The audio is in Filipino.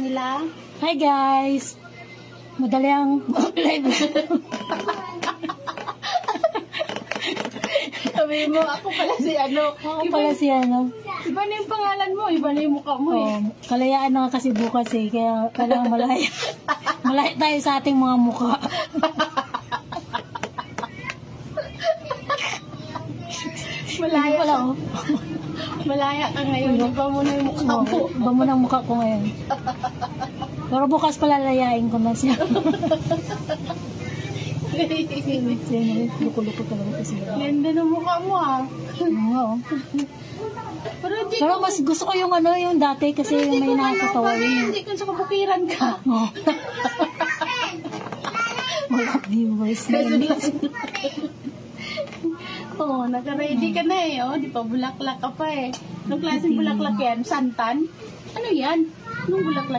nila. Hi guys! Madali ang live. Sabi mo, ako pala si ano. Ako pala si ano. Iba na yung pangalan mo, iba na yung mukha mo eh. Kalayaan na kasi bukas eh. Kaya kailangan malaya. Malaya tayo sa ating mga mukha. Malaya Wala ka. oh. Malaya ka ngayon. Iba mo na yung mukha mo. Iba mo ng mukha ko ngayon. Pero bukas pala layain ko na siya. Luko-luko talaga kasi. Ganda ng mukha mo ah. Oo. Pero mas gusto ko yung ano, yung dati kasi yung may nakakatawa yun. Hindi ko sa kabukiran ka. Oo. Mga viewers na yun. Oo, naka-ready ka na eh. Oh, di pa bulaklak ka pa eh. Anong klaseng bulaklak yan? Santan? Ano yan? Anong bulaklak?